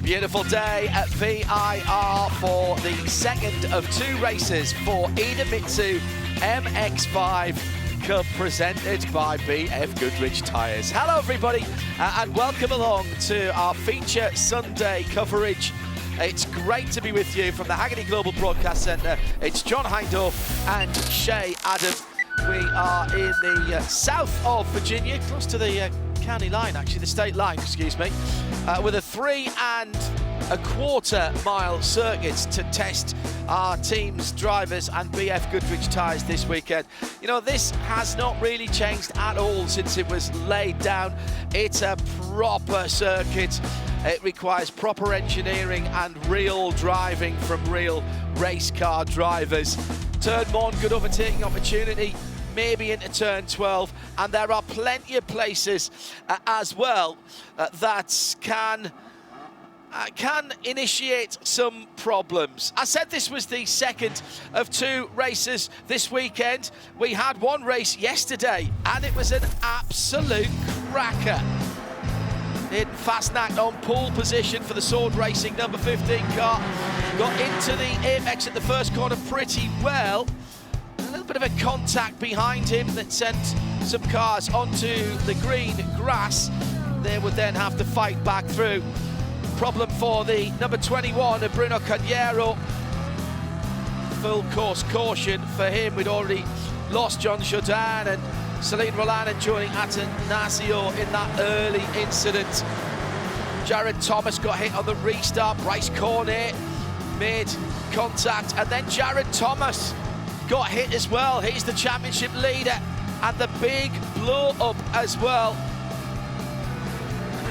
Beautiful day at VIR for the second of two races for Idemitsu MX-5 Cup presented by BF Goodrich Tyres. Hello everybody and welcome along to our feature Sunday coverage. It's great to be with you from the Hagerty Global Broadcast Centre. It's John Hindorf and Shay Adam. We are in the south of Virginia, close to the county line, actually, the state line, excuse me, with a 3.25 mile circuit to test our team's drivers and BF Goodrich Tyres this weekend. You know, this has not really changed at all since it was laid down. It's a proper circuit. It requires proper engineering and real driving from real race car drivers. Turn 1, good overtaking opportunity, maybe into turn 12, and there are plenty of places as well that can initiate some problems. I said this was the second of two races this weekend. We had one race yesterday, and it was an absolute cracker. In Fastnacht on pole position for the Sword Racing number 15 car. Got into the apex at the first corner pretty well. A little bit of a contact behind him that sent some cars onto the green grass. They would then have to fight back through. Problem for the number 21, Bruno Cagnero. Full course caution for him. We'd already lost John Jourdain and Celine Roland and joining Atanasio in that early incident. Jared Thomas got hit on the restart. Bryce Cornet made contact, and then Jared Thomas got hit as well. He's the championship leader, and the big blow up as well.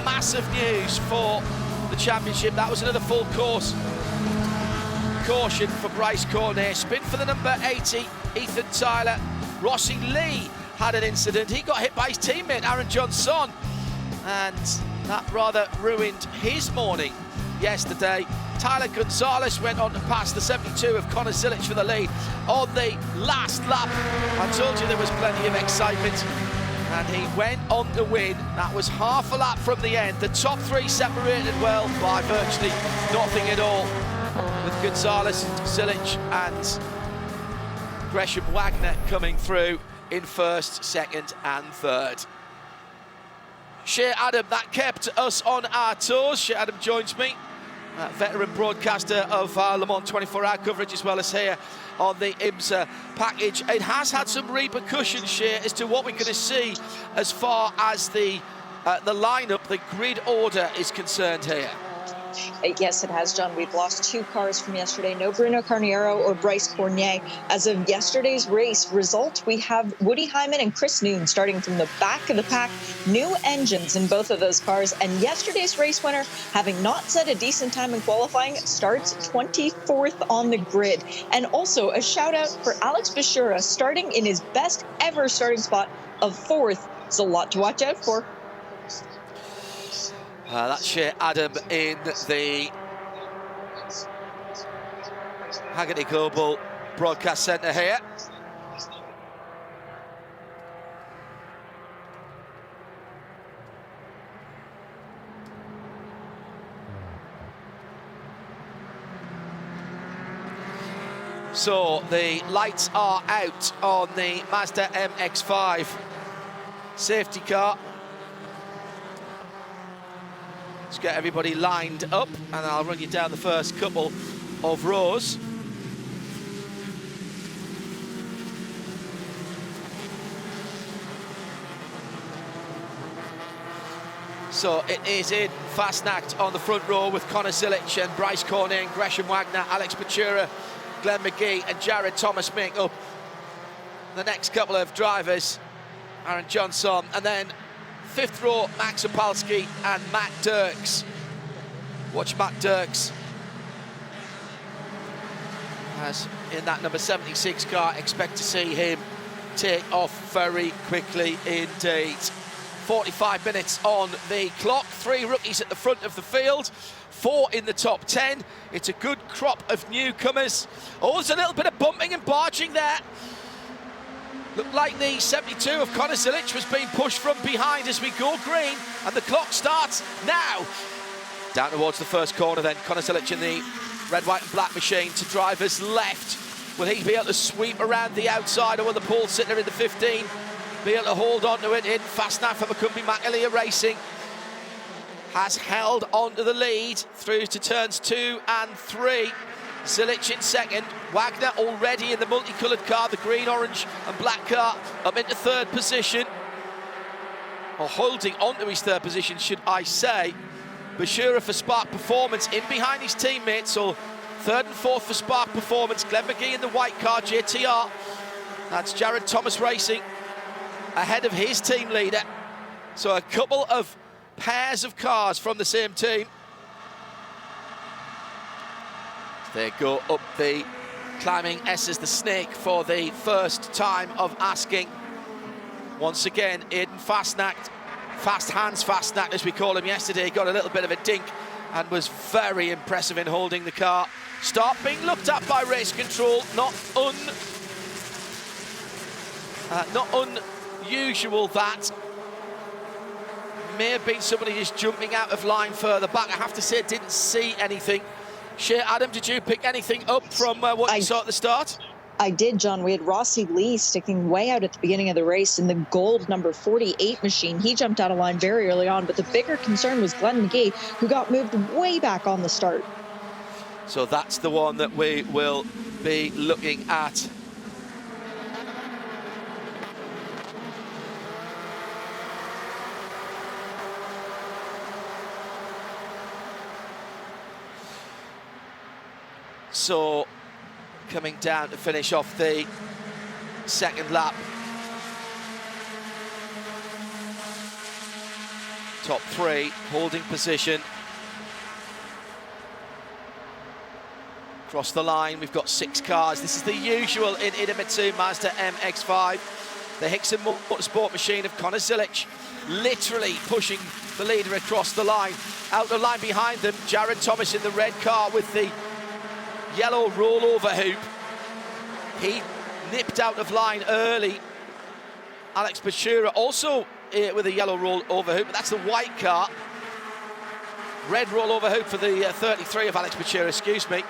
Massive news for the championship. That was another full course caution for Bryce Cornet. Spin for the number 80, Ethan Tyler. Rossi Lee had an incident. He got hit by his teammate Aaron Johnson, and that rather ruined his morning yesterday. Tyler Gonzalez went on to pass the 72 of Connor Zilic for the lead on the last lap. I told you there was plenty of excitement, and he went on to win. That was half a lap from the end. The top three separated well by virtually nothing at all, with Gonzalez, Zilic and Gresham Wagner coming through in first, second and third. Shay Adam, that kept us on our toes. Shay Adam joins me, veteran broadcaster of Le Mans 24-hour coverage, as well as here on the IMSA package. It has had some repercussions, Shay, as to what we're going to see as far as the lineup, the grid order is concerned here. Yes, it has, John. We've lost two cars from yesterday. No Bruno Carniero or Bryce Cornet. As of yesterday's race result, we have Woody Hyman and Chris Noon starting from the back of the pack. New engines in both of those cars. And yesterday's race winner, having not set a decent time in qualifying, starts 24th on the grid. And also a shout out for Alex Bashura starting in his best ever starting spot of 4th. It's a lot to watch out for. That's Shay Adam in the Hagerty Global Broadcast Centre here. So the lights are out on the Mazda MX-5 safety car. Let's get everybody lined up, and I'll run you down the first couple of rows. So it is in Fastnacht on the front row with Connor Zilic and Bryce Cornet and Gresham Wagner, Alex Bachura, Glenn McGee and Jared Thomas make up the next couple of drivers, Aaron Johnson, and then fifth row, Max Opalski and Matt Dirks. Watch Matt Dirks as in that number 76 car. Expect to see him take off very quickly indeed. 45 minutes on the clock. 3 rookies at the front of the field, 4 in the top 10. It's a good crop of newcomers. Oh, there's a little bit of bumping and barging there. Looked like the 72 of Connor Zilic was being pushed from behind as we go green, and the clock starts now. Down towards the first corner then, Conor Zilic in the red, white and black machine to driver's left. Will he be able to sweep around the outside, or will the Paul Sittler in the 15 be able to hold on to it? In fast now for McCumbee McAleer Racing. Has held on to the lead through to turns 2 and 3. Zilic in second. Wagner already in the multicoloured car, the green, orange and black car, up into third position. Or holding onto his third position, should I say. Bashura for Spark Performance in behind his teammates, so third and fourth for Spark Performance. Glenn McGee in the white car, JTR. That's Jared Thomas Racing ahead of his team leader. So a couple of pairs of cars from the same team. They go up the climbing S as the snake for the first time of asking. Once again, Aidan Fastnacht, Fast Hands Fastnacht as we call him yesterday, got a little bit of a dink and was very impressive in holding the car. Start being looked at by race control, not unusual that. May have been somebody just jumping out of line further back. I have to say, didn't see anything. Shea, Adam, did you pick anything up from what you saw at the start? I did, John. We had Rossi Lee sticking way out at the beginning of the race in the gold number 48 machine. He jumped out of line very early on, but the bigger concern was Glenn McGee, who got moved way back on the start. So that's the one that we will be looking at. So coming down to finish off the second lap. Top three, holding position. Across the line, we've got 6 cars. This is the usual in Idemitsu Mazda MX-5. The Hickson Motorsport machine of Conor Zilic, literally pushing the leader across the line. Out the line behind them, Jared Thomas in the red car with the yellow rollover hoop. He nipped out of line early. Alex Bashura also with a yellow rollover hoop, but that's the white car. Red rollover hoop for the 33 of Alex Bashura, excuse me.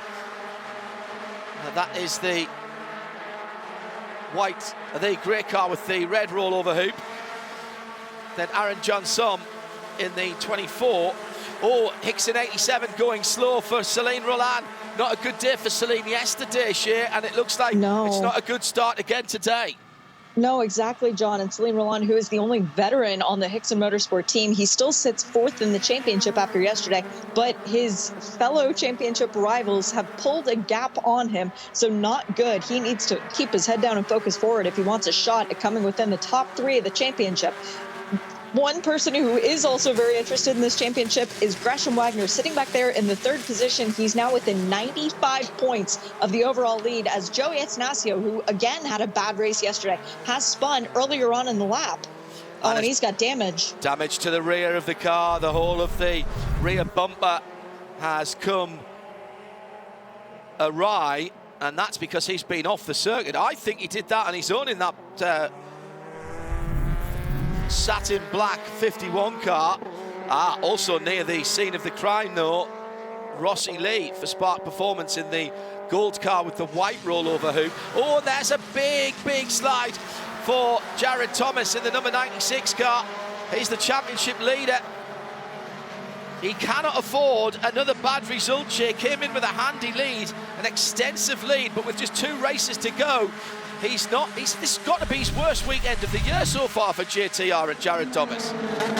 That is the grey car with the red rollover hoop. Then Aaron Johnson in the 24. Oh, Hickson 87 going slow for Celine Roland. Not a good day for Celine yesterday, Shea, and it looks like it's not a good start again today. No, exactly, John. And Celine Roland, who is the only veteran on the Hickson Motorsport team, he still sits 4th in the championship after yesterday, but his fellow championship rivals have pulled a gap on him, so not good. He needs to keep his head down and focus forward if he wants a shot at coming within the top 3 of the championship. One person who is also very interested in this championship is Gresham Wagner, sitting back there in the 3rd position. He's now within 95 points of the overall lead, as Joey Attanasio, who again had a bad race yesterday, has spun earlier on in the lap. Oh, and he's got damage. Damage to the rear of the car. The whole of the rear bumper has come awry, and that's because he's been off the circuit. I think he did that on his own in that satin black 51 car. Also near the scene of the crime though, Rossi Lee for Spark Performance in the gold car with the white rollover hoop. Oh, there's a big slide for Jared Thomas in the number 96 car. He's the championship leader. He cannot afford another bad result. She came in with a handy lead, an extensive lead, but with just 2 races to go, this has got to be his worst weekend of the year so far for JTR and Jared Thomas.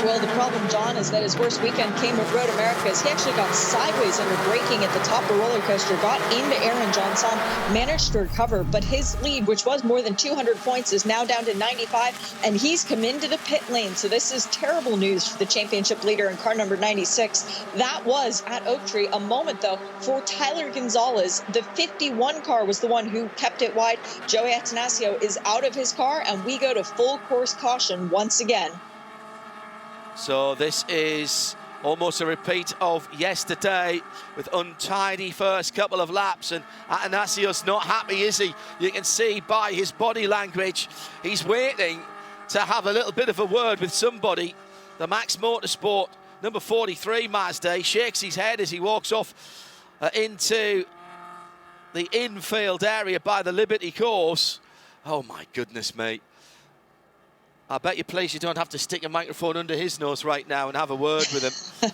Well, the problem, John, is that his worst weekend came with Road Americas. He actually got sideways under braking at the top of the roller coaster, got into Aaron Johnson, managed to recover, but his lead, which was more than 200 points, is now down to 95, and he's come into the pit lane. So this is terrible news for the championship leader in car number 96. That was at Oak Tree. A moment, though, for Tyler Gonzalez. The 51 car was the one who kept it wide. Joey Attanasio is out of his car, and we go to full course caution once again. So this is almost a repeat of yesterday with untidy first couple of laps, and Attanasio's not happy, is he? You can see by his body language he's waiting to have a little bit of a word with somebody. The Max Motorsport number 43 Mazda. He shakes his head as he walks off into the infield area by the Liberty course. Oh my goodness, mate. I bet you're pleased you don't have to stick a microphone under his nose right now and have a word with him.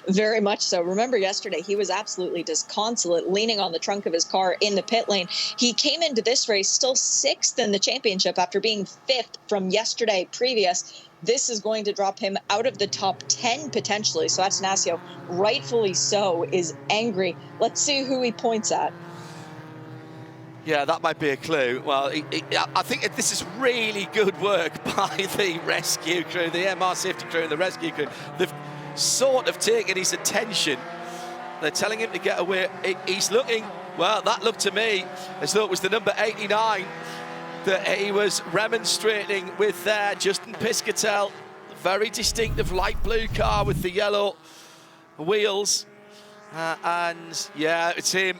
Very much so. Remember yesterday, he was absolutely disconsolate, leaning on the trunk of his car in the pit lane. He came into this race still 6th in the championship after being 5th from yesterday previous. This is going to drop him out of the top 10 potentially. So Atanasio, rightfully so, is angry. Let's see who he points at. Yeah, that might be a clue. Well, I think this is really good work by the rescue crew, the MR safety crew and the rescue crew. They've sort of taken his attention. They're telling him to get away. He's looking, well, that looked to me as though it was the number 89 that he was remonstrating with there, Justin Piscatel. Very distinctive light blue car with the yellow wheels. And yeah, it's him.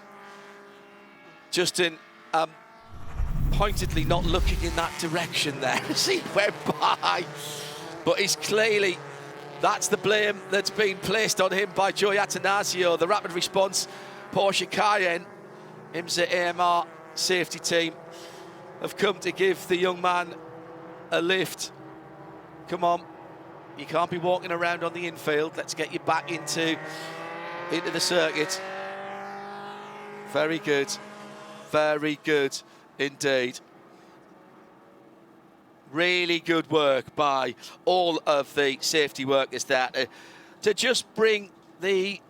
Justin pointedly not looking in that direction there as he went by. But he's clearly, that's the blame that's been placed on him by Joey Atanasio. The rapid response Porsche Cayenne, IMSA AMR safety team have come to give the young man a lift. Come on, you can't be walking around on the infield. Let's get you back into the circuit. Very good. Very good indeed. Really good work by all of the safety workers there to just bring the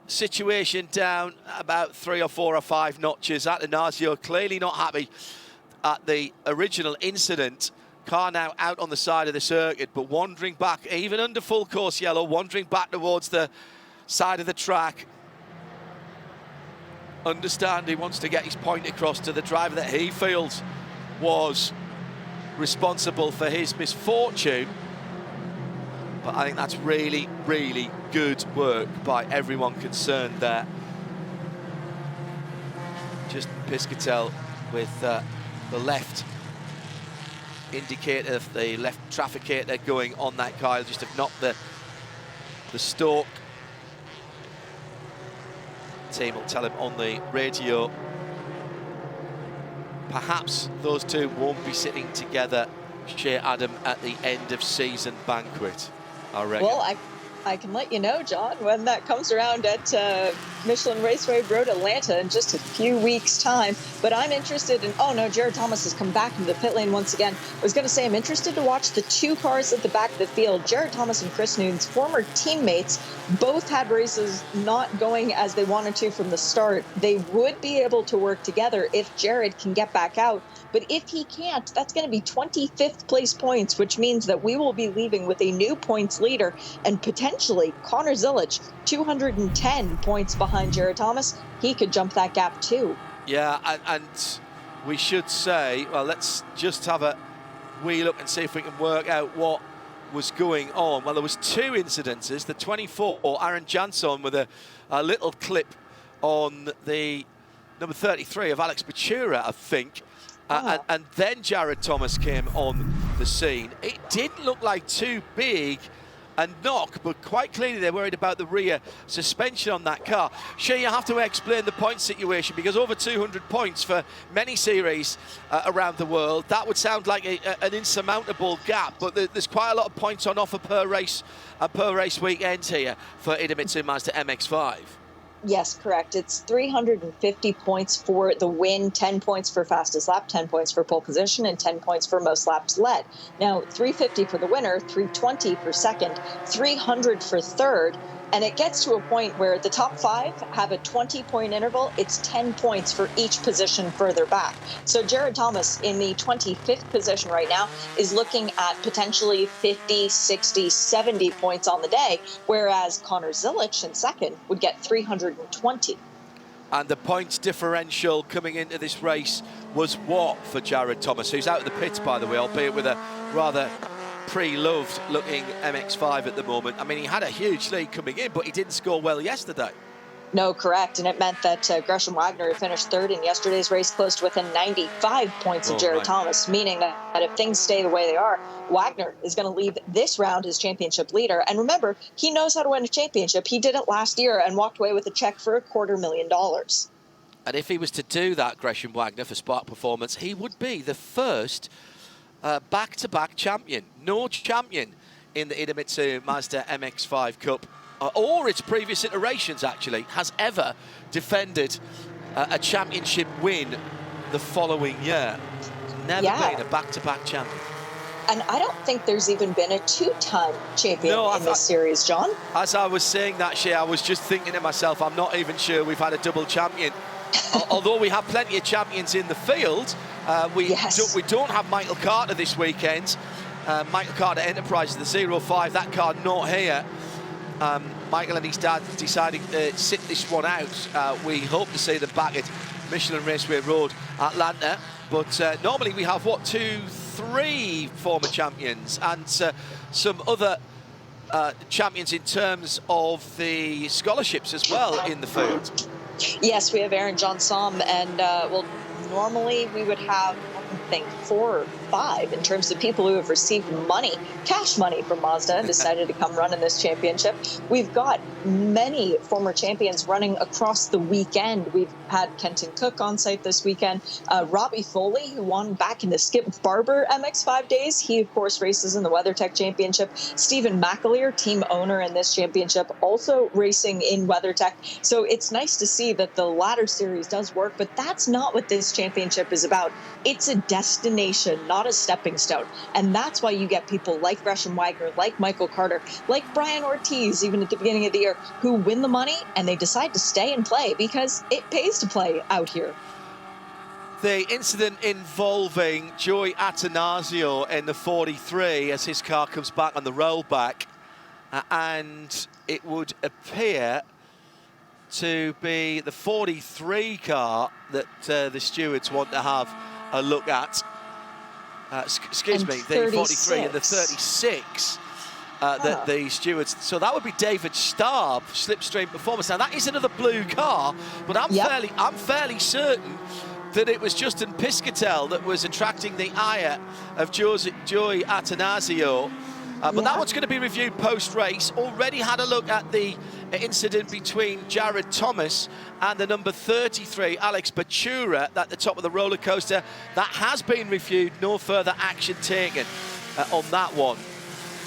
situation down about 3 or 4 or 5 notches. Atanasio clearly not happy at the original incident. Car now out on the side of the circuit, but wandering back, even under full course yellow, wandering back towards the side of the track. Understand he wants to get his point across to the driver that he feels was responsible for his misfortune. But I think that's really, really good work by everyone concerned there. Just Piscatel with the left indicator, the left trafficator going on that car. He'll just have knocked the stalk. Team will tell him on the radio. Perhaps those two won't be sitting together, Shea Adam, at the end of season banquet, I reckon. Well, I can let you know, John, when that comes around at Michelin Raceway Road Atlanta in just a few weeks' time. But I'm interested in, oh no, Jared Thomas has come back into the pit lane once again. I was going to say I'm interested to watch the 2 cars at the back of the field. Jared Thomas and Chris Noon's former teammates both had races not going as they wanted to from the start. They would be able to work together if Jared can get back out. But if he can't, that's going to be 25th place points, which means that we will be leaving with a new points leader and potentially Connor Zilic, 210 points behind Jared Thomas. He could jump that gap too. Yeah, and we should say, well, let's just have a wee look and see if we can work out what was going on. Well, there was 2 incidences. The 24, Aaron Jansson, with a little clip on the number 33 of Alex Batura, I think. And then Jared Thomas came on the scene. It didn't look like too big a knock, but quite clearly they're worried about the rear suspension on that car. Sure, you have to explain the point situation, because over 200 points for many series around the world, that would sound like an insurmountable gap, but there's quite a lot of points on offer per race weekend here for Idemitsu Mazda MX-5. Yes, correct. It's 350 points for the win, 10 points for fastest lap, 10 points for pole position, and 10 points for most laps led. Now, 350 for the winner, 320 for second, 300 for third, and it gets to a point where the top 5 have a 20-point interval. It's 10 points for each position further back. So Jared Thomas in the 25th position right now is looking at potentially 50, 60, 70 points on the day, whereas Connor Zilic in second would get 320. And the points differential coming into this race was what for Jared Thomas, who's out of the pits, by the way, albeit with a rather pre-loved looking MX-5 at the moment. I mean, he had a huge lead coming in, but he didn't score well yesterday. No, correct. And it meant that Gresham Wagner finished third in yesterday's race, closed within 95 points of Jared Thomas, meaning that if things stay the way they are, Wagner is going to leave this round as championship leader. And remember, he knows how to win a championship. He did it last year and walked away with a check for $250,000. And if he was to do that, Gresham Wagner, for Spark Performance, he would be the first back-to-back champion. No champion in the IMSA Mazda MX-5 Cup, or its previous iterations actually, has ever defended a championship win the following year. Never been a back-to-back champion. And I don't think there's even been a two-time champion in this series, John. As I was saying that, Shea, I was just thinking to myself, I'm not even sure we've had a double champion. Although we have plenty of champions in the field, we don't have Michael Carter this weekend. Michael Carter Enterprises, the 05, that car not here. Michael and his dad deciding to sit this one out. We hope to see them back at Michelin Raceway Road, Atlanta. But normally we have, what, 2, 3 former champions and some other champions in terms of the scholarships as well in the field. Yes, we have Aaron John Somm, and well, normally we would have, I think, 4 or 5 in terms of people who have received money, cash money from Mazda, and decided to come run in this championship. We've got many former champions running across the weekend. We've had Kenton Cook on site this weekend. Robbie Foley, who won back in the Skip Barber MX-5 days. He, of course, races in the WeatherTech Championship. Stephen McAleer, team owner in this championship, also racing in WeatherTech. So it's nice to see that the ladder series does work, but that's not what this championship is about. It's a destination, not a stepping stone. And that's why you get people like Gresham Wagner, like Michael Carter, like Brian Ortiz, even at the beginning of the year, who win the money and they decide to stay and play because it pays to play out here. The incident involving Joey Atanasio in the 43 as his car comes back on the rollback, and it would appear to be the 43 car that the stewards want to have a look at. Excuse me, the 43 and the 36 that the stewards. So that would be David Starb, Slipstream Performance. Now that is another blue car, but I'm fairly certain that it was Justin Piscatel that was attracting the ire of Joey Atanasio. But that one's going to be reviewed post-race. Already had a look at the incident between Jared Thomas and the number 33, Alex Batura, at the top of the roller coaster. That has been reviewed. No further action taken on that one.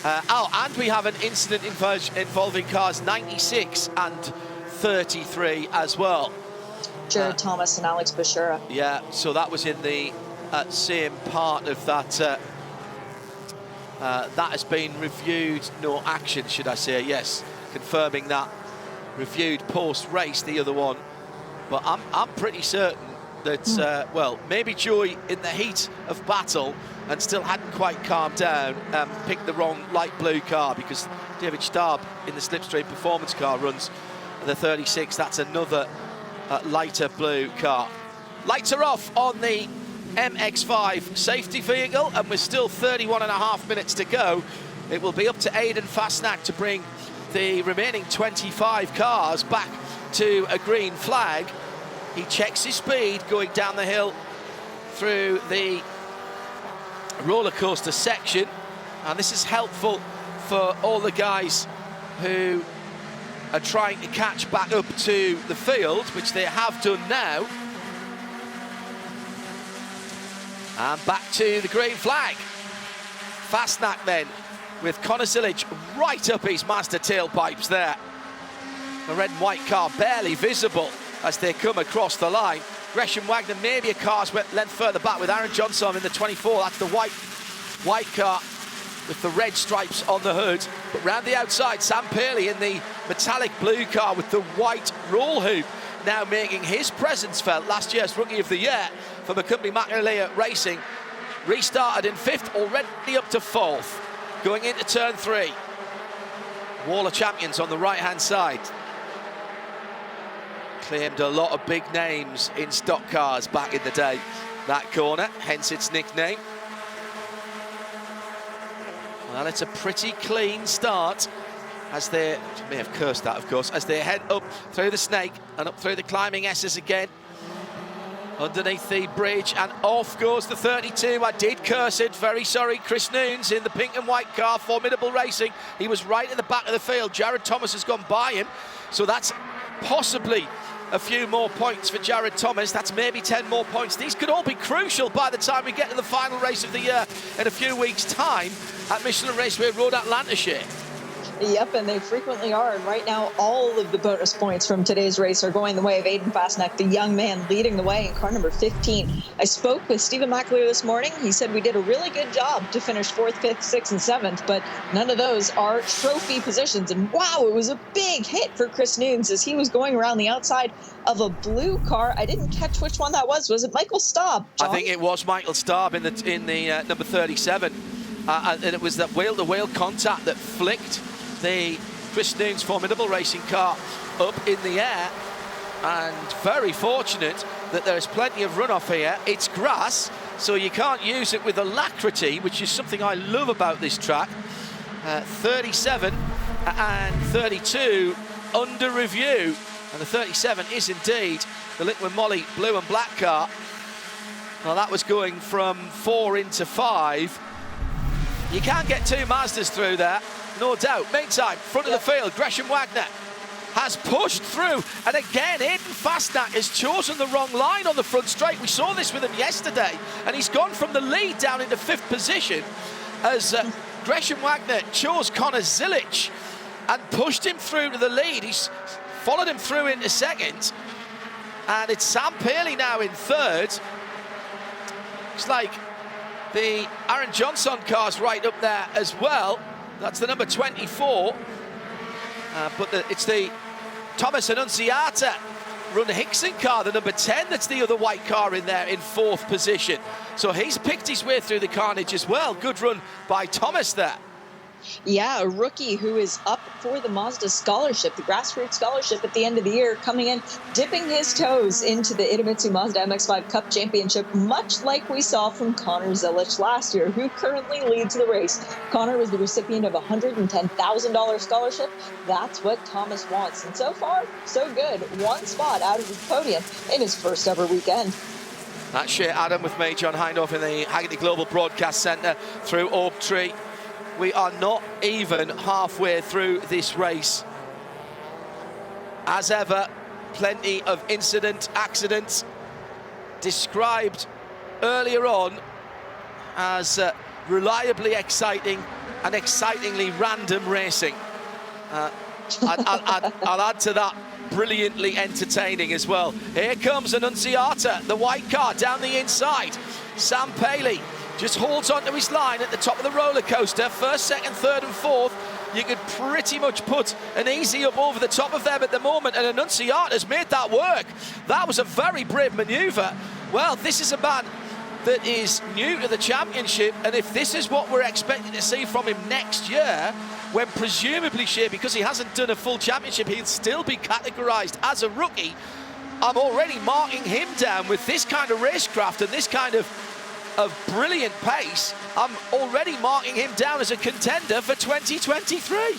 And we have an incident involving cars 96 and 33 as well. Jared Thomas and Alex Batura. Yeah, so that was in the same part of that. That has been reviewed, no action, should I say, yes, confirming that reviewed post-race, the other one. But I'm pretty certain that, well, maybe Joey, in the heat of battle and still hadn't quite calmed down, picked the wrong light blue car, because David Starb in the Slipstream Performance car runs the 36. That's another lighter blue car. Lights are off on the MX-5 safety vehicle, and we're still 31.5 minutes to go. It will be up to Aidan Fastnack to bring the remaining 25 cars back to a green flag. He checks his speed going down the hill through the roller coaster section, and this is helpful for all the guys who are trying to catch back up to the field, which they have done now. And back to the green flag. Fastnack then, with Connor Zilic right up his Mazda tailpipes there. The red and white car barely visible as they come across the line. Gresham Wagner maybe a car's length further back with Aaron Johnson in the 24. That's the white car with the red stripes on the hood. But round the outside, Sam Pearley in the metallic blue car with the white roll hoop, now making his presence felt. Last year's Rookie of the Year for McCumbee McNalea Racing. Restarted in 5th, already up to 4th. Going into turn 3. Wall of Champions on the right-hand side. Claimed a lot of big names in stock cars back in the day, that corner, hence its nickname. Well, it's a pretty clean start as they may have cursed that, of course, as they head up through the Snake and up through the climbing S's again. Underneath the bridge, and off goes the 32. I did curse it, very sorry. Chris Noons in the pink and white car, Formidable Racing. He was right at the back of the field. Jared Thomas has gone by him, so that's possibly a few more points for Jared Thomas. That's maybe 10 more points. These could all be crucial by the time we get to the final race of the year in a few weeks' time at Michelin Raceway Road at Lancashire. Yep, and they frequently are. And right now, all of the bonus points from today's race are going the way of Aiden Fastnack, the young man leading the way in car number 15. I spoke with Stephen McAleer this morning. He said we did a really good job to finish 4th, 5th, 6th, and 7th, but none of those are trophy positions. And wow, it was a big hit for Chris Noons as he was going around the outside of a blue car. I didn't catch which one that was. Was it Michael Staub, John? I think it was Michael Staub in the number 37. And it was that wheel-to-wheel contact that flicked the Chris Noons Formidable Racing car up in the air, and very fortunate that there is plenty of runoff here. It's grass, so you can't use it with alacrity, which is something I love about this track. 37 and 32 under review, and the 37 is indeed the Liquid Moly blue and black car. Well, that was going from 4 into 5. You can't get 2 Mazdas through there, no doubt. Meantime, front of the field, Gresham Wagner has pushed through, and again, Aiden Fastnack has chosen the wrong line on the front straight. We saw this with him yesterday, and he's gone from the lead down into 5th position as Gresham Wagner chose Connor Zilic and pushed him through to the lead. He's followed him through into 2nd, and it's Sam Paley now in 3rd. It's like the Aaron Johnson car's right up there as well. That's the number 24. But it's the Thomas Annunziata Run Hickson car, the number 10, that's the other white car in there in 4th position. So he's picked his way through the carnage as well. Good run by Thomas there. Yeah, a rookie who is up for the Mazda scholarship, the grassroots scholarship at the end of the year, coming in, dipping his toes into the Idemitsu Mazda MX-5 Cup Championship, much like we saw from Connor Zilic last year, who currently leads the race. Connor was the recipient of a $110,000 scholarship. That's what Thomas wants. And so far, so good. 1 spot out of the podium in his first ever weekend. That's Shea Adam with me, John Hindhaugh, in the Hagerty Global Broadcast Centre through Oak Tree. We are not even halfway through this race. As ever, plenty of accidents described earlier on as reliably exciting and excitingly random racing. I'll add to that, brilliantly entertaining as well. Here comes Annunziata, the white car down the inside. Sam Paley just holds onto his line at the top of the roller coaster. 1st, 2nd, 3rd and 4th. You could pretty much put an easy up over the top of them at the moment, and Annunziata's made that work. That was a very brave manoeuvre. Well, this is a man that is new to the championship, and if this is what we're expecting to see from him next year, when presumably, Shea, because he hasn't done a full championship, he'll still be categorised as a rookie. I'm already marking him down with this kind of racecraft and this kind of brilliant pace. I'm already marking him down as a contender for 2023.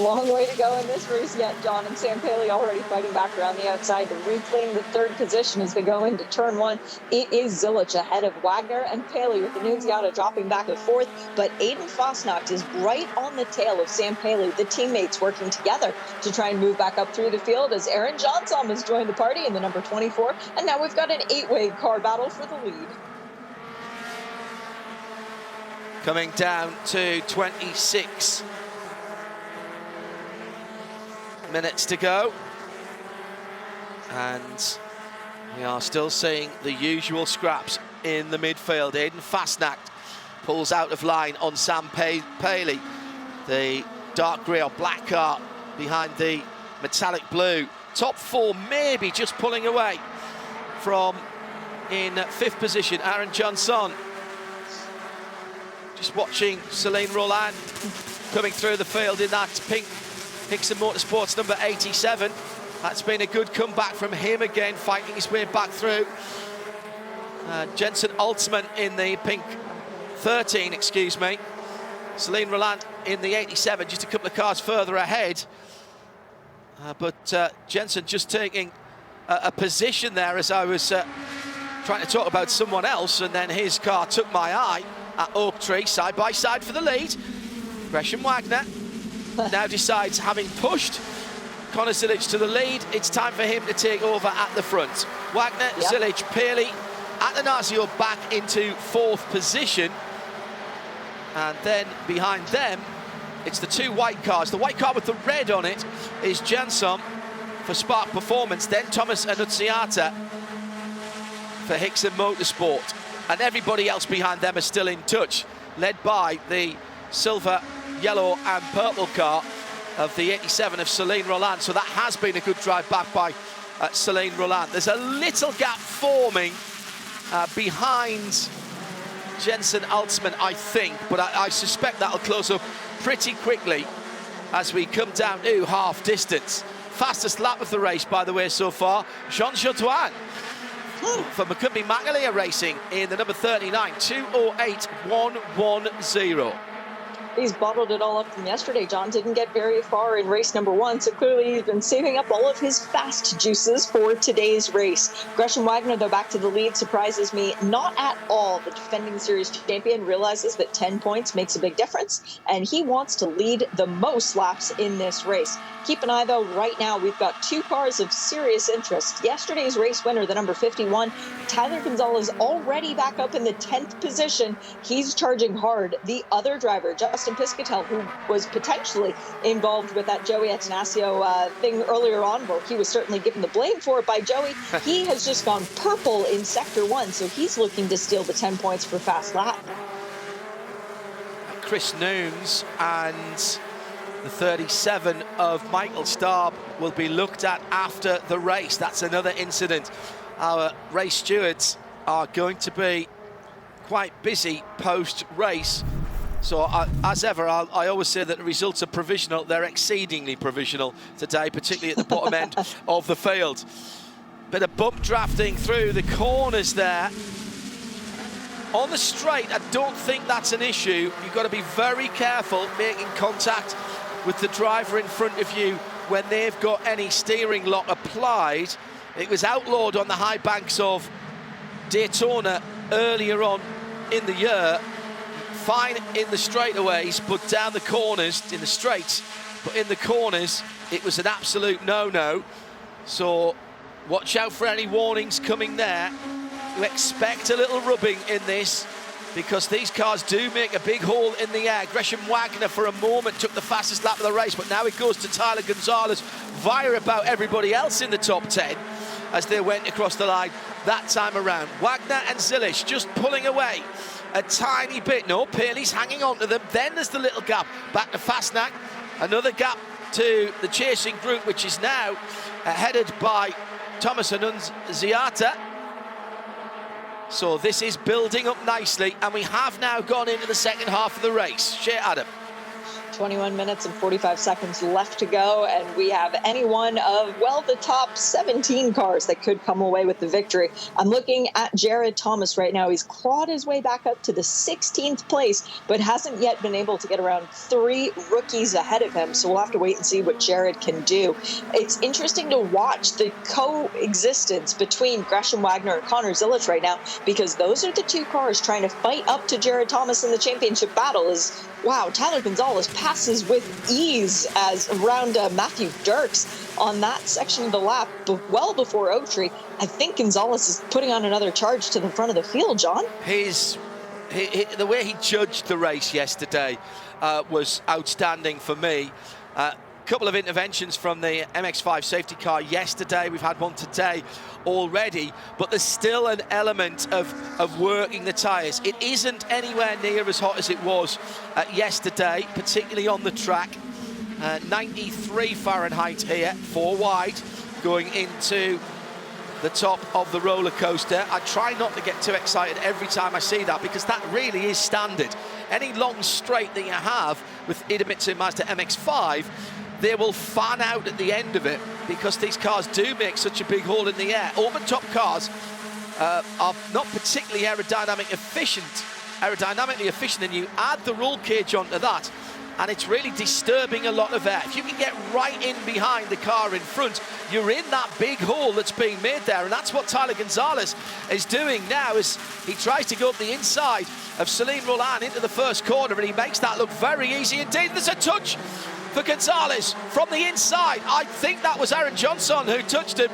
Long way to go in this race yet, John, and Sam Paley already fighting back around the outside to reclaim the 3rd position as they go into turn 1. It is Zilic ahead of Wagner and Paley, with the Annunziata dropping back to 4th, but Aiden Fastnack is right on the tail of Sam Paley, the teammates working together to try and move back up through the field as Aaron Johnson has joined the party in the number 24, and now we've got an 8-way car battle for the lead. Coming down to 26 minutes to go, and we are still seeing the usual scraps in the midfield. Aiden Fastnack pulls out of line on Sam Paley, the dark grey or black car behind the metallic blue. Top 4 maybe just pulling away from, in 5th position, Aaron Johnson. Just watching Celine Roland coming through the field in that pink Hickson Motorsports number 87. That's been a good comeback from him again, fighting his way back through. Jensen Altsman in the pink 13, excuse me. Celine Roland in the 87, just a couple of cars further ahead. But Jensen just taking a position there as I was trying to talk about someone else, and then his car took my eye at Oak Tree, side by side for the lead. Gresham Wagner now decides, having pushed Connor Zilic to the lead, it's time for him to take over at the front. Wagner, Zilic, Paley, Atanasio back into 4th position. And then behind them, it's the 2 white cars. The white car with the red on it is Jensen for Spark Performance, then Thomas Annunziata for Hickson Motorsport. And everybody else behind them is still in touch, led by the silver, yellow and purple car of the 87 of Celine Roland. So that has been a good drive back by Celine Roland. There's a little gap forming behind Jensen Altsman, I think, but I suspect that'll close up pretty quickly as we come down to half distance. Fastest lap of the race, by the way, so far, Jean Jodoin for McCumbee Magalia Racing in the number 39, 2:08.110. He's bottled it all up from yesterday. John didn't get very far in race number 1, so clearly he's been saving up all of his fast juices for today's race. Gresham Wagner, though, back to the lead surprises me not at all. The defending series champion realizes that 10 points makes a big difference, and he wants to lead the most laps in this race. Keep an eye, though, right now we've got 2 cars of serious interest. Yesterday's race winner, the number 51, Tyler Gonzalez, already back up in the 10th position. He's charging hard. The other driver, Justin Piscatel, who was potentially involved with that Joey Atanasio thing earlier on, where he was certainly given the blame for it by Joey, he has just gone purple in Sector 1, so he's looking to steal the 10 points for fast lap. Chris Nunes and the 37 of Michael Starb will be looked at after the race. That's another incident. Our race stewards are going to be quite busy post-race. So as ever, I always say that the results are provisional. They're exceedingly provisional today, particularly at the bottom end of the field. Bit of bump drafting through the corners there. On the straight, I don't think that's an issue. You've got to be very careful making contact with the driver in front of you when they've got any steering lock applied. It was outlawed on the high banks of Daytona earlier on in the year. Fine in the straightaways, but down the corners, in the straights, but in the corners, it was an absolute no-no. So watch out for any warnings coming there. You expect a little rubbing in this, because these cars do make a big hole in the air. Gresham Wagner for a moment took the fastest lap of the race, but now it goes to Tyler Gonzalez via about everybody else in the top 10 as they went across the line that time around. Wagner and Zilic just pulling away a tiny bit. No, Paley's hanging on to them. Then there's the little gap back to Fastnack. Another gap to the chasing group, which is now headed by Thomas Annunziata. So this is building up nicely, and we have now gone into the second half of the race. Shea Adam. 21 minutes and 45 seconds left to go, and we have any one of, well, the top 17 cars that could come away with the victory. I'm looking at Jared Thomas right now. He's clawed his way back up to the 16th place, but hasn't yet been able to get around 3 rookies ahead of him, so we'll have to wait and see what Jared can do. It's interesting to watch the coexistence between Gresham Wagner and Connor Zilic right now, because those are the 2 cars trying to fight up to Jared Thomas in the championship battle. Wow, Tyler Gonzalez passes with ease as around Matthew Dirks on that section of the lap, well before Oak Tree. I think Gonzalez is putting on another charge to the front of the field, John. The way he judged the race yesterday was outstanding for me. Couple of interventions from the MX-5 safety car yesterday. We've had one today already, but there's still an element of working the tyres. It isn't anywhere near as hot as it was yesterday, particularly on the track. 93 Fahrenheit here, 4 wide, going into the top of the roller coaster. I try not to get too excited every time I see that, because that really is standard. Any long straight that you have with Idemitsu Mazda MX-5, they will fan out at the end of it, because these cars do make such a big hole in the air. Open top cars are not particularly aerodynamically efficient, and you add the roll cage onto that, and it's really disturbing a lot of air. If you can get right in behind the car in front, you're in that big hole that's being made there, and that's what Tyler Gonzalez is doing now as he tries to go up the inside of Celine Roland into the first corner, and he makes that look very easy indeed. There's a touch for Gonzalez from the inside. I think that was Aaron Johnson who touched him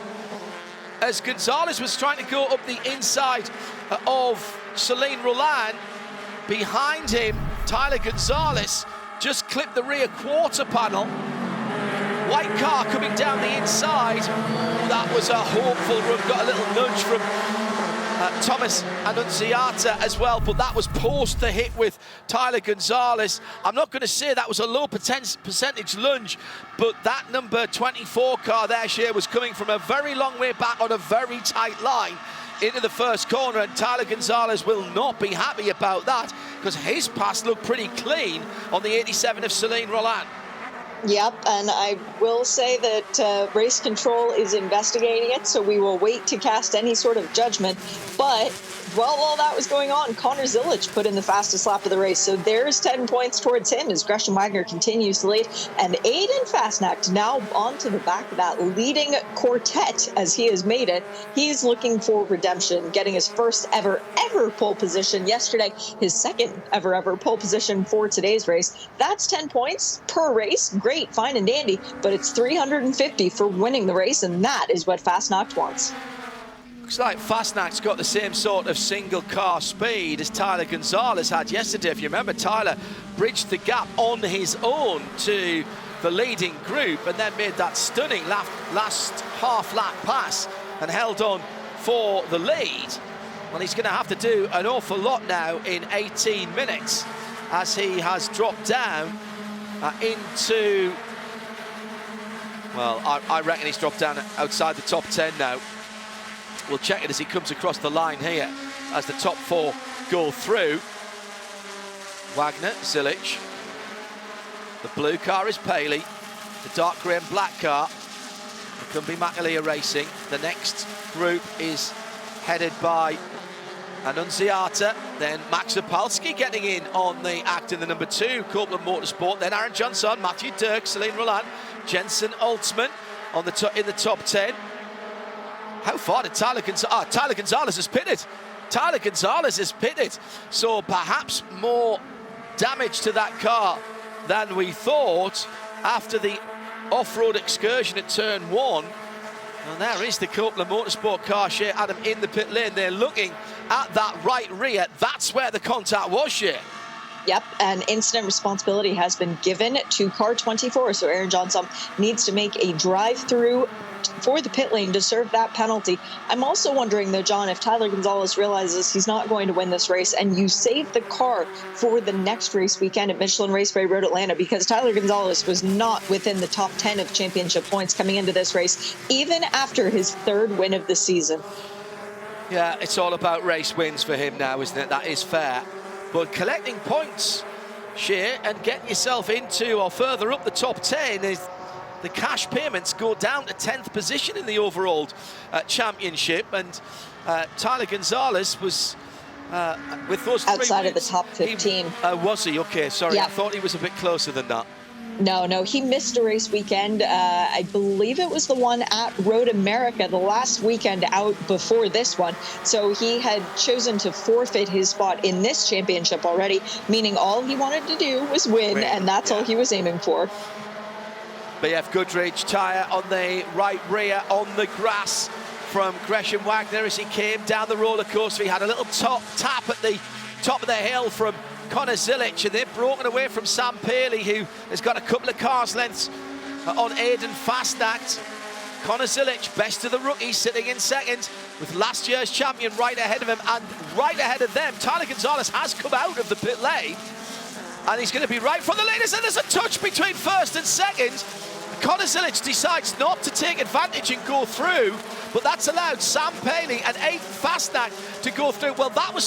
as Gonzalez was trying to go up the inside of Celine Roland. Behind him, Tyler Gonzalez just clipped the rear quarter panel. White car coming down the inside. That was a hopeful run. Got a little nudge from Thomas Annunziata as well, but that was post the hit with Tyler Gonzalez. I'm not going to say that was a low percentage lunge, but that number 24 car there, Shea, was coming from a very long way back on a very tight line into the first corner, and Tyler Gonzalez will not be happy about that because his pass looked pretty clean on the 87 of Celine Roland. Yep, and I will say that race control is investigating it, so we will wait to cast any sort of judgment. But while all that was going on, Connor Zilic put in the fastest lap of the race, so there's 10 points towards him as Gresham Wagner continues to lead. And Aiden Fastnacht now onto the back of that leading quartet as he has made it. He's looking for redemption, getting his first ever pole position yesterday, his second ever pole position for today's race. That's 10 points per race. Great, fine and dandy, but it's 350 for winning the race, and that is what Fastnacht wants. Looks like Fastnacht's got the same sort of single car speed as Tyler Gonzalez had yesterday. If you remember, Tyler bridged the gap on his own to the leading group and then made that stunning last half-lap pass and held on for the lead. Well, he's going to have to do an awful lot now in 18 minutes as he has dropped down into... Well, I reckon he's dropped down outside the top 10 now. We'll check it as he comes across the line here as the top four go through. Wagner, Zilic. The blue car is Paley. The dark grey and black car, it can be McAleer Racing. The next group is headed by Annunziata, then Max Zapalski getting in on the act in the number 2, Copeland Motorsport, then Aaron Johnson, Matthew Dirk, Celine Roland, Jensen Altman on the in the top 10. How far did Tyler Gonzalez... Tyler Gonzalez has pitted. Tyler Gonzalez has pitted. So perhaps more damage to that car than we thought after the off-road excursion at turn 1. And there is the Copeland Motorsport car, Shea, Adam, in the pit lane. They're looking at that right rear. That's where the contact was, Shea. Yep, and incident responsibility has been given to car 24, so Aaron Johnson needs to make a drive-through for the pit lane to serve that penalty. I'm also wondering, though, John, if Tyler Gonzalez realizes he's not going to win this race and you save the car for the next race weekend at Michelin Raceway Road Atlanta, because Tyler Gonzalez was not within the top 10 of championship points coming into this race, even after his third win of the season. Yeah, it's all about race wins for him now, isn't it? That is fair. But collecting points, Shea, and getting yourself into or further up the top 10 is the cash payments go down to 10th position in the overall championship. And Tyler Gonzalez was with those outside three of the top 15. Was he? Okay, sorry. Yeah. I thought he was a bit closer than that. No, he missed a race weekend. I believe it was the one at Road America, the last weekend out before this one. So he had chosen to forfeit his spot in this championship already, meaning all he wanted to do was win, and that's all he was aiming for. BF Goodrich tyre on the right rear on the grass from Gresham Wagner as he came down the roller coaster. He had a little tap at the top of the hill from Connor Zilic, and they've broken away from Sam Paley, who has got a couple of cars lengths on Aiden Fastnacht. Connor Zilic, best of the rookies, sitting in second with last year's champion right ahead of him, and right ahead of them, Tyler Gonzalez has come out of the pit lane, and he's going to be right from the leaders, and there's a touch between first and second. Connor Zilic decides not to take advantage and go through, but that's allowed Sam Paley and Aiden Fastnacht to go through. Well, that was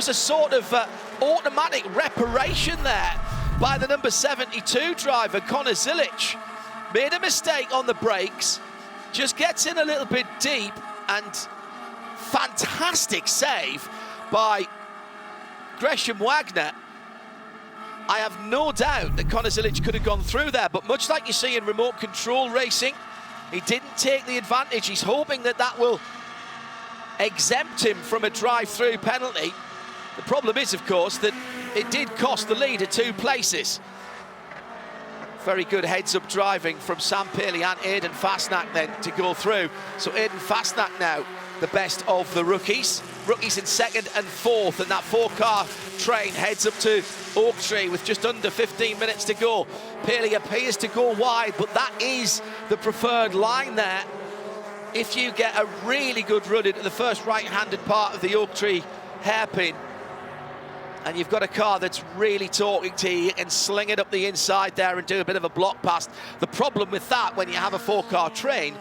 a sort of automatic reparation there by the number 72 driver, Connor Zilic. Made a mistake on the brakes, just gets in a little bit deep, and fantastic save by Gresham Wagner. I have no doubt that Conor Zilic could have gone through there, but much like you see in remote control racing, he didn't take the advantage. He's hoping that that will exempt him from a drive-through penalty. The problem is, of course, that it did cost the leader 2 places. Very good heads-up driving from Sam Paley and Aidan Fastnack then to go through. So Aidan Fastnack now the best of the rookies. Rookies in 2nd and 4th, and that 4-car train heads up to Oak Tree with just under 15 minutes to go. Paley appears to go wide, but that is the preferred line there. If you get a really good run into the first right-handed part of the Oak Tree hairpin, and you've got a car that's really talking to you, and sling it up the inside there and do a bit of a block pass. The problem with that, when you have a 4-car train,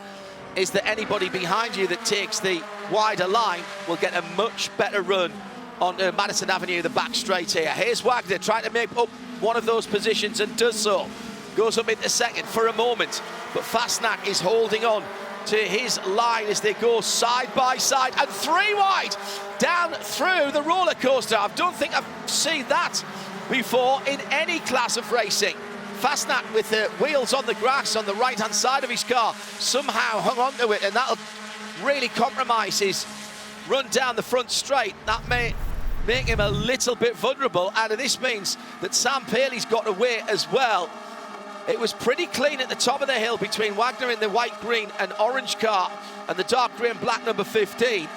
is that anybody behind you that takes the wider line will get a much better run on Madison Avenue, the back straight here. Here's Wagner trying to make up one of those positions and does so. Goes up into 2nd for a moment, but Fastnack is holding on to his line as they go side by side, and 3 wide down through the roller coaster. I don't think I've seen that before in any class of racing. Fastnack with the wheels on the grass on the right-hand side of his car somehow hung onto it, and that'll really compromise his run down the front straight. That may make him a little bit vulnerable, and this means that Sam Paley's got away as well. It was pretty clean at the top of the hill between Wagner in the white, green and orange car and the dark grey and black number 15.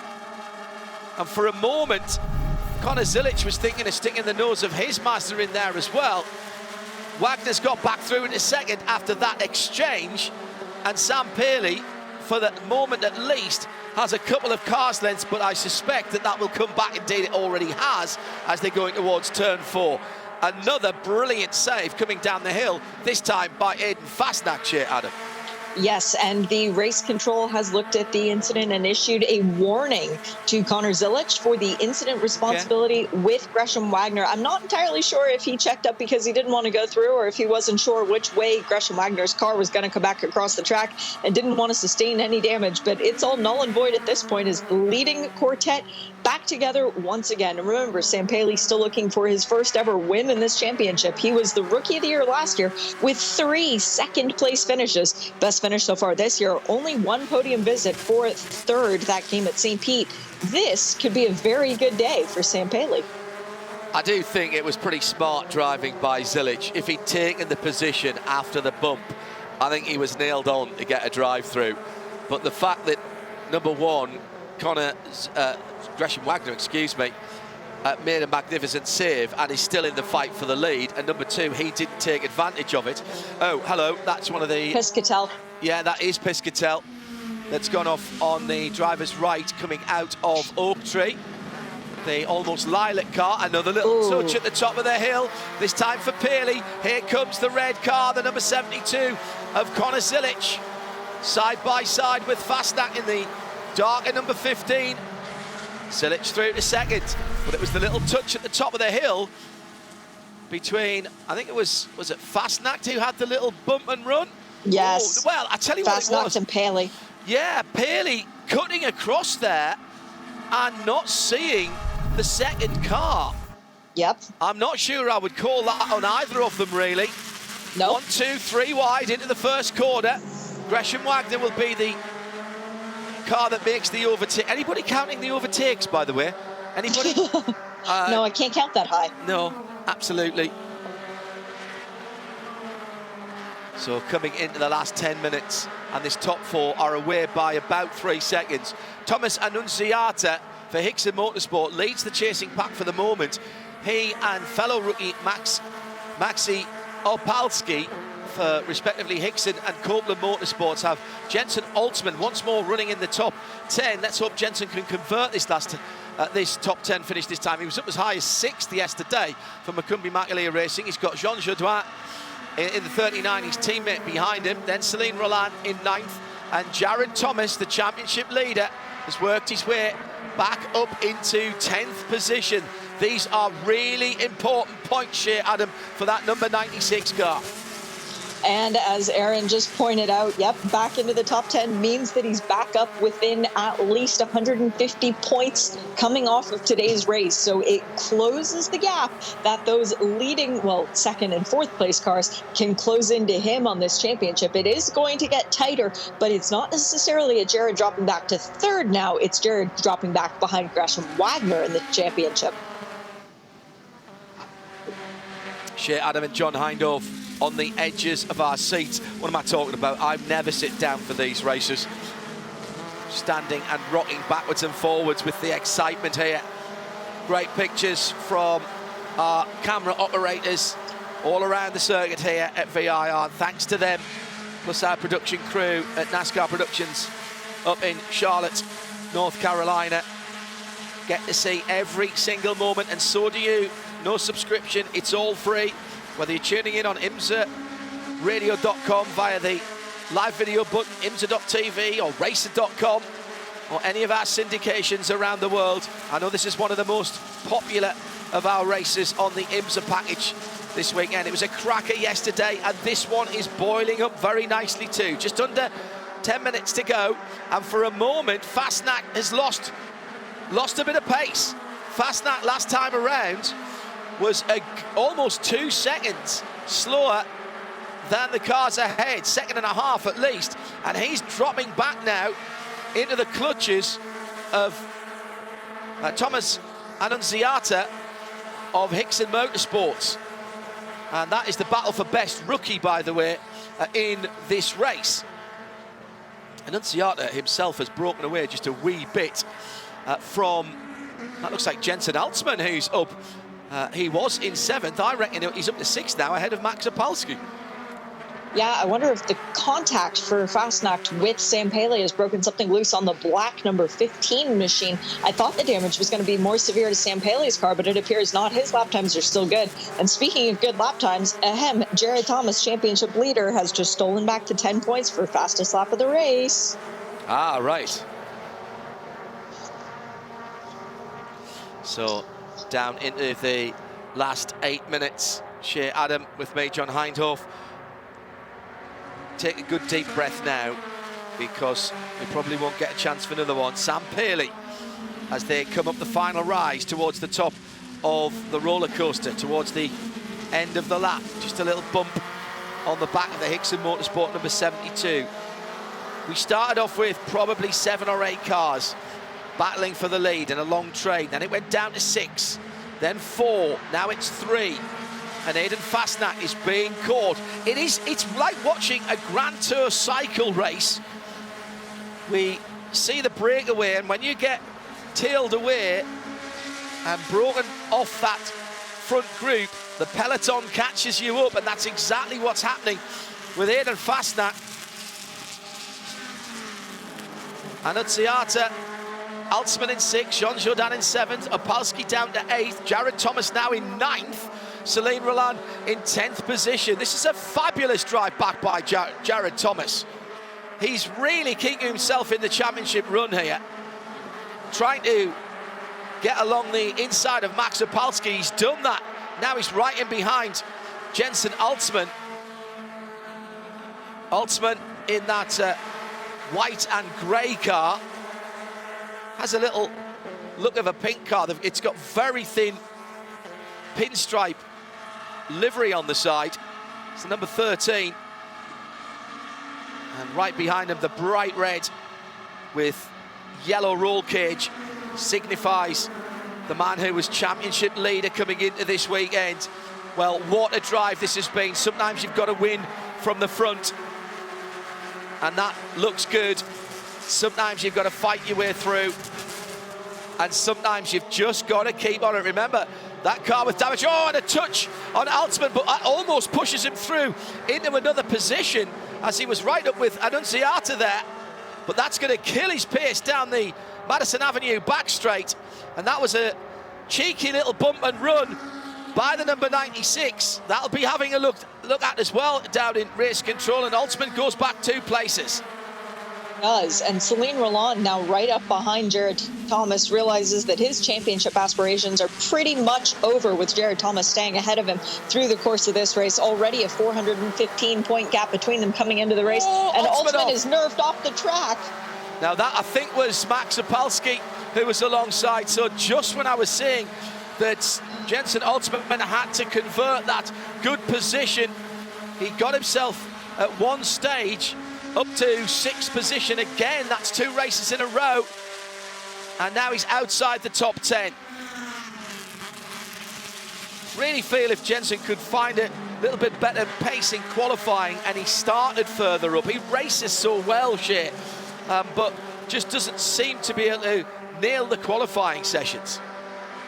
And for a moment, Conor Zilic was thinking of sticking the nose of his Mazda in there as well. Wagner's got back through into 2nd after that exchange, and Sam Paley, for the moment at least, has a couple of cars lengths, but I suspect that that will come back. Indeed, it already has, as they're going towards turn 4. Another brilliant save coming down the hill, this time by Aidan Fastnack here, Adam. Yes, and the race control has looked at the incident and issued a warning to Conor Zilic for the incident responsibility with Gresham Wagner. I'm not entirely sure if he checked up because he didn't want to go through, or if he wasn't sure which way Gresham Wagner's car was going to come back across the track and didn't want to sustain any damage. But it's all null and void at this point, as the leading quartet back together once again. And remember, Sam Paley still looking for his first ever win in this championship. He was the Rookie of the Year last year with 3 second-place finishes. Best finish so far this year, only 1 podium visit for 3rd. That came at St. Pete. This could be a very good day for Sam Paley. I do think it was pretty smart driving by Zilic. If he'd taken the position after the bump, I think he was nailed on to get a drive-through. But the fact that, number 1, Gresham Wagner, made a magnificent save and is still in the fight for the lead, and number 2, he didn't take advantage of it. Oh, hello, that's one of the... Piscatel. Yeah, that is Piscatel. That's gone off on the driver's right coming out of Oak Tree. The almost lilac car, another little touch at the top of the hill, this time for Paley. Here comes the red car, the number 72 of Conor Zilic. Side by side with Fastnack in the darker number 15. Zilic through to 2nd, but it was the little touch at the top of the hill between, I think it was it Fastnack who had the little bump and run? Yes. Oh, well, I tell you what it was. Fastnack and Paley. Yeah, Paley cutting across there and not seeing the 2nd car. Yep. I'm not sure I would call that on either of them, really. No. 1, 2, 3 wide into the first corner. Gresham Wagner will be the car that makes the overtake. Anybody counting the overtakes, by the way? Anybody? No, I can't count that high. No, absolutely. So coming into the last 10 minutes, and this top 4 are away by about 3 seconds. Thomas Annunziata for Hickson Motorsport leads the chasing pack for the moment. He and fellow rookie Maxi Opalski for respectively Hickson and Copeland Motorsports have Jensen Altman once more running in the top 10. Let's hope Jensen can convert this this top 10 finish this time. He was up as high as 6th yesterday for Macumbi Macalia Racing. He's got Jean Jodoin in the 39, his teammate behind him, then Celine Roland in 9th, and Jared Thomas, the championship leader, has worked his way back up into 10th position. These are really important points here, Adam, for that number 96 car. And as Aaron just pointed out, yep, back into the top 10 means that he's back up within at least 150 points coming off of today's race. So it closes the gap that those leading, well, second and fourth place cars can close into him on this championship. It is going to get tighter, but it's not necessarily a Jared dropping back to third now. It's Jared dropping back behind Gresham Wagner in the championship. Shea Adam and John Hindhaugh on the edges of our seats. What am I talking about? I never sit down for these races. Standing and rocking backwards and forwards with the excitement here. Great pictures from our camera operators all around the circuit here at VIR. Thanks to them, plus our production crew at NASCAR Productions up in Charlotte, North Carolina. Get to see every single moment, and so do you. No subscription, it's all free. Whether you're tuning in on IMSA radio.com via the live video button, IMSA.tv or racer.com, or any of our syndications around the world. I know this is one of the most popular of our races on the IMSA package this weekend. It was a cracker yesterday, and this one is boiling up very nicely too. Just under 10 minutes to go, and for a moment, Fastnack has lost a bit of pace. Fastnack last time around was almost 2 seconds slower than the cars ahead, second and a half at least, and he's dropping back now into the clutches of Thomas Annunziata of Hickson Motorsports, and that is the battle for best rookie, by the way, in this race. Annunziata himself has broken away just a wee bit from, that looks like Jensen Altsman, who's up. He was in 7th. I reckon he's up to 6th now, ahead of Max Opalski. Yeah, I wonder if the contact for Fastnack with Sam Paley has broken something loose on the black number 15 machine. I thought the damage was going to be more severe to Sam Paley's car, but it appears not. His lap times are still good. And speaking of good lap times, Jared Thomas, championship leader, has just stolen back to 10 points for fastest lap of the race. Ah, right. So down into the last 8 minutes. Shea Adam with me, John Hindhaugh. Take a good deep breath now, because we probably won't get a chance for another one. Sam Paley, as they come up the final rise towards the top of the roller coaster, towards the end of the lap. Just a little bump on the back of the Hickson Motorsport number 72. We started off with probably 7 or 8 cars battling for the lead in a long train. Then it went down to 6, then 4, now it's 3. And Aidan Fastnack is being caught. It's like watching a Grand Tour cycle race. We see the breakaway, and when you get tailed away and broken off that front group, the peloton catches you up, and that's exactly what's happening with Aidan Fastnack. Annunziata, Altsman in 6th, Jean Jourdain in 7th, Opalski down to 8th, Jared Thomas now in 9th, Celine Roland in 10th position. This is a fabulous drive back by Jared Thomas. He's really keeping himself in the championship run here, trying to get along the inside of Max Opalski. He's done that. Now he's right in behind Jensen Altsman. Altsman in that white and grey car. Has a little look of a pink car. It's got very thin pinstripe livery on the side. It's the number 13. And right behind him, the bright red with yellow roll cage signifies the man who was championship leader coming into this weekend. Well, what a drive this has been. Sometimes you've got to win from the front, and that looks good. Sometimes you've got to fight your way through, and sometimes you've just got to keep on it. Remember, that car with damage. Oh, and a touch on Altsman, but that almost pushes him through into another position, as he was right up with Annunziata there. But that's going to kill his pace down the Madison Avenue back straight. And that was a cheeky little bump and run by the number 96. That'll be having a look at as well down in race control, and Altsman goes back 2 places. does. And Celine Roland, now right up behind Jared Thomas, realizes that his championship aspirations are pretty much over, with Jared Thomas staying ahead of him through the course of this race. Already a 415-point gap between them coming into the race. And Ultimate is nerfed off the track. Now that, I think, was Max Opalski who was alongside. So just when I was saying that Jensen Ultimate had to convert that good position, he got himself at one stage up to 6th position again. That's 2 races in a row, and now he's outside the top 10. Really feel if Jensen could find a little bit better pace in qualifying, and he started further up. He races so well, Shea, but just doesn't seem to be able to nail the qualifying sessions.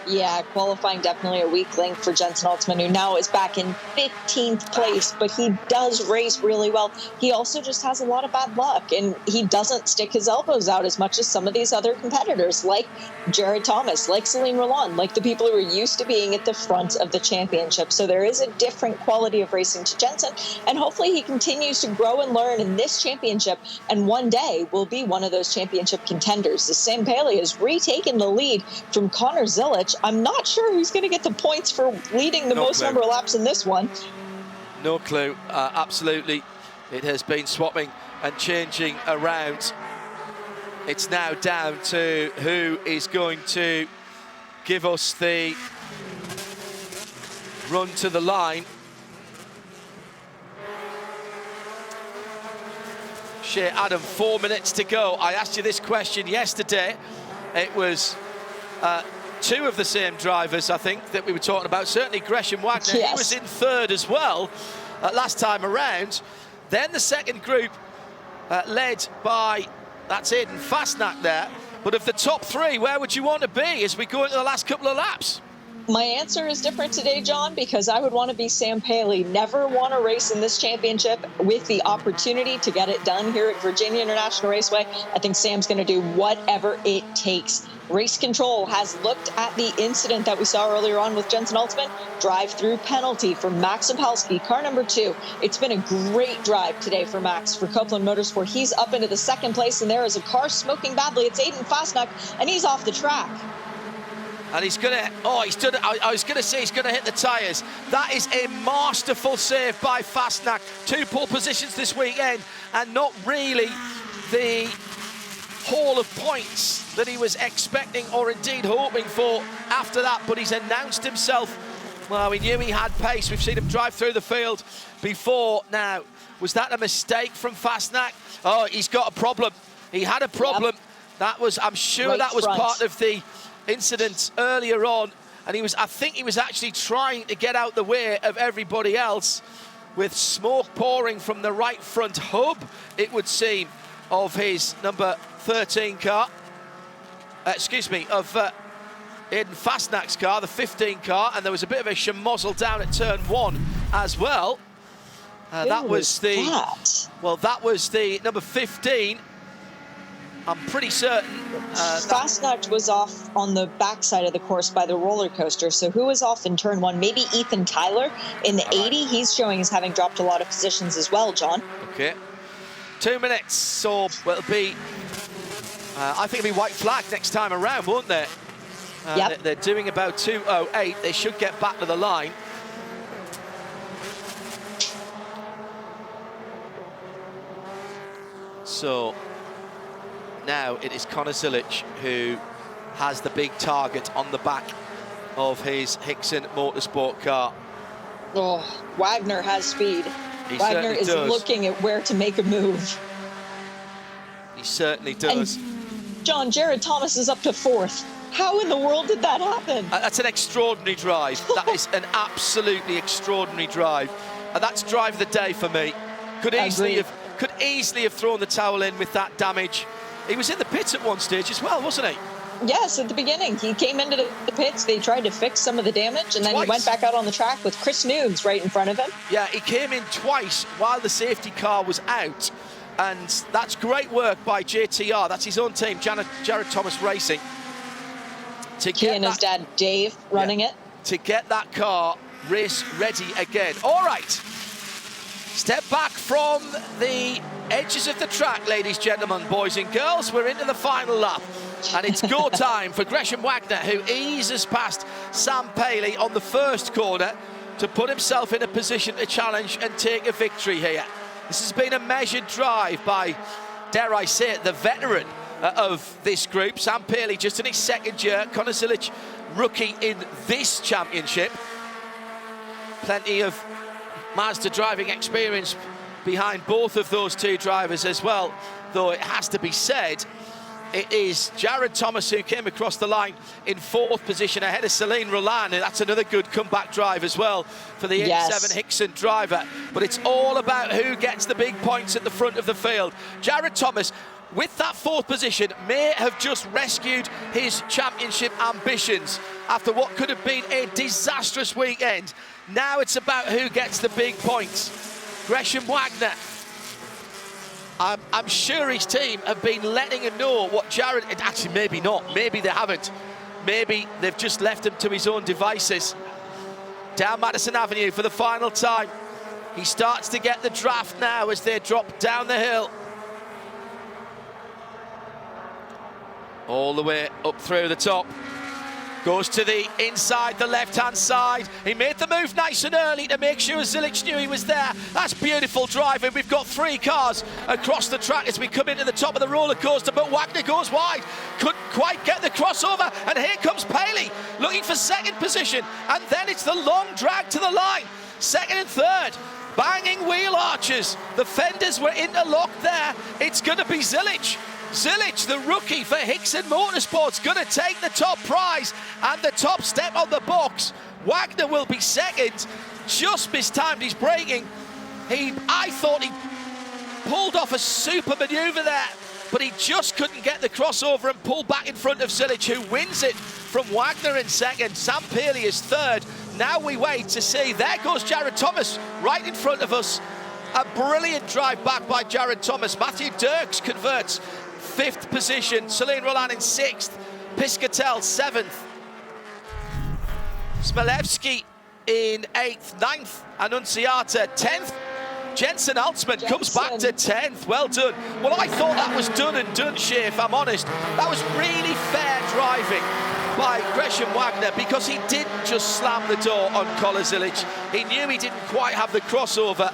Yeah, qualifying definitely a weak link for Jensen Ultimate, who now is back in 15th place, but he does race really well. He also just has a lot of bad luck, and he doesn't stick his elbows out as much as some of these other competitors, like Jared Thomas, like Celine Roland, like the people who are used to being at the front of the championship. So there is a different quality of racing to Jensen, and hopefully he continues to grow and learn in this championship, and one day will be one of those championship contenders. The Sam Paley has retaken the lead from Connor Zilic. I'm not sure who's going to get the points for leading the most number of laps in this one. No clue. Absolutely. It has been swapping and changing around. It's now down to who is going to give us the run to the line. Shea, Adam, 4 minutes to go. I asked you this question yesterday. It was 2 of the same drivers, I think, that we were talking about. Certainly Gresham Wagner, yes. He was in 3rd as well last time around. Then the second group led by, that's Aiden Fastnack there. But of the top 3, where would you want to be as we go into the last couple of laps? My answer is different today, John, because I would want to be Sam Paley. Never want to race in this championship with the opportunity to get it done here at Virginia International Raceway. I think Sam's going to do whatever it takes. Race Control has looked at the incident that we saw earlier on with Jensen Ultimate. Drive-through penalty for Max Opalski, car number 2. It's been a great drive today for Max for Copeland Motorsport. He's up into the 2nd place, and there is a car smoking badly. It's Aiden Fastnack, and he's off the track. And he's going to, I was going to say he's going to hit the tyres. That is a masterful save by Fastnack. 2 pole positions this weekend, and not really the haul of points that he was expecting or indeed hoping for after that. But he's announced himself. Well, we knew he had pace. We've seen him drive through the field before. Now, was that a mistake from Fastnack? Oh, he's got a problem. He had a problem. Yep. That was, I'm sure right that was front. Part of the incident earlier on, and I think he was actually trying to get out the way of everybody else, with smoke pouring from the right front hub, it would seem, of his number 13 car, of Aiden Fastnack's car, the 15 car, and there was a bit of a schmozzle down at turn 1 as well. That was the number 15. I'm pretty certain. Fastnack was off on the backside of the course by the roller coaster. So who was off in turn 1? Maybe Ethan Tyler in the 80. He's showing as having dropped a lot of positions as well, John. Okay. 2 minutes. So it'll be, I think it'll be white flag next time around, won't they? Yep. They're doing about 2:08. They should get back to the line. So now it is Connor Zilic who has the big target on the back of his Hickson Motorsport car. Oh, Wagner has speed. Wagner is looking at where to make a move. He certainly does. And John, Jared Thomas is up to 4th. How in the world did that happen? That's an extraordinary drive. That is an absolutely extraordinary drive. And that's drive of the day for me. Could easily have thrown the towel in with that damage. He was in the pits at one stage as well, wasn't he? Yes, at the beginning. He came into the pits. They tried to fix some of the damage, and then he went back out on the track with Chris Nunes right in front of him. Yeah, he came in twice while the safety car was out, and that's great work by JTR. That's his own team, Jared Thomas Racing. He and his dad, Dave, running it. To get that car race ready again. All right. Step back from the edges of the track, ladies, gentlemen, boys and girls. We're into the final lap. And it's go time for Gresham Wagner, who eases past Sam Paley on the first corner to put himself in a position to challenge and take a victory here. This has been a measured drive by, dare I say it, the veteran of this group. Sam Paley just in his second year. Conor Zilic, rookie in this championship. Plenty of Mazda driving experience behind both of those two drivers as well, though it has to be said, it is Jared Thomas who came across the line in fourth position ahead of Celine Roland, and that's another good comeback drive as well for the 87 Hickson driver. But it's all about who gets the big points at the front of the field. Jared Thomas, with that fourth position, may have just rescued his championship ambitions after what could have been a disastrous weekend. Now it's about who gets the big points. Gresham Wagner, I'm sure his team have been letting him know what Jared... Actually, maybe not. Maybe they haven't. Maybe they've just left him to his own devices. Down Madison Avenue for the final time. He starts to get the draft now as they drop down the hill. All the way up through the top. Goes to the inside, the left-hand side. He made the move nice and early to make sure Zilic knew he was there. That's beautiful driving. We've got three cars across the track as we come into the top of the roller coaster, but Wagner goes wide. Couldn't quite get the crossover, and here comes Paley looking for second position, and then it's the long drag to the line. Second and third. Banging wheel arches. The fenders were interlocked there. It's going to be Zilic. Zilic, the rookie for Hickson Motorsports, going to take the top prize and the top step on the box. Wagner will be second. Just mistimed his braking. I thought he pulled off a super manoeuvre there, but he just couldn't get the crossover and pull back in front of Zilic, who wins it from Wagner in second. Sam Paley is third. Now we wait to see. There goes Jared Thomas right in front of us. A brilliant drive back by Jared Thomas. Matthew Dirks converts fifth position. Celine Roland in sixth. Piscatel seventh. Smilewski in eighth. Ninth, Annunziata 10th. Jensen Altsman comes back to 10th. Well done. Well, I thought that was done and done, Shay, if I'm honest. That was really fair driving by Gresham Wagner, because he didn't just slam the door on Conor Zilic. He knew he didn't quite have the crossover.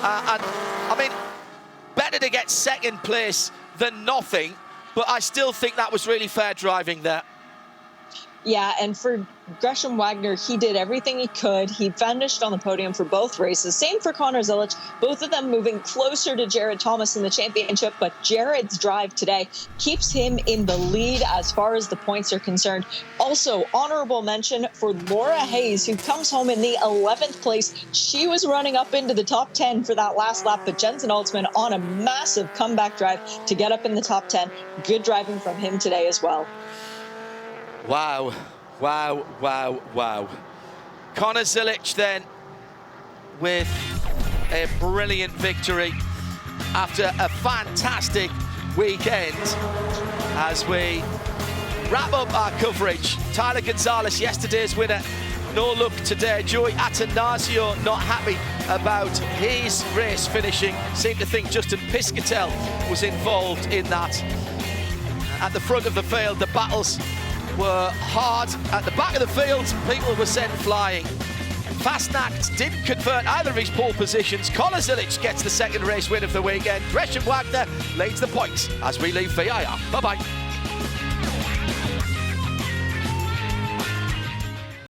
And I mean, better to get second place than nothing, but I still think that was really fair driving there. Yeah, and for Gresham Wagner, he did everything he could. He finished on the podium for both races. Same for Conor Zilic, both of them moving closer to Jared Thomas in the championship, but Jared's drive today keeps him in the lead as far as the points are concerned. Also, honorable mention for Laura Hayes, who comes home in the 11th place. She was running up into the top 10 for that last lap, but Jensen Altsman on a massive comeback drive to get up in the top 10. Good driving from him today as well. Wow, wow, wow, wow. Conor Zilic then with a brilliant victory after a fantastic weekend. As we wrap up our coverage, Tyler Gonzalez, yesterday's winner, no luck today. Joey Atanasio not happy about his race finishing. Seemed to think Justin Piscatel was involved in that. At the front of the field, the battles were hard. At the back of the field, people were sent flying. Fastnacht didn't convert either of his pole positions. Conor Zilic gets the second race win of the weekend. Gresham Wagner leads the points as we leave VIR. Bye-bye.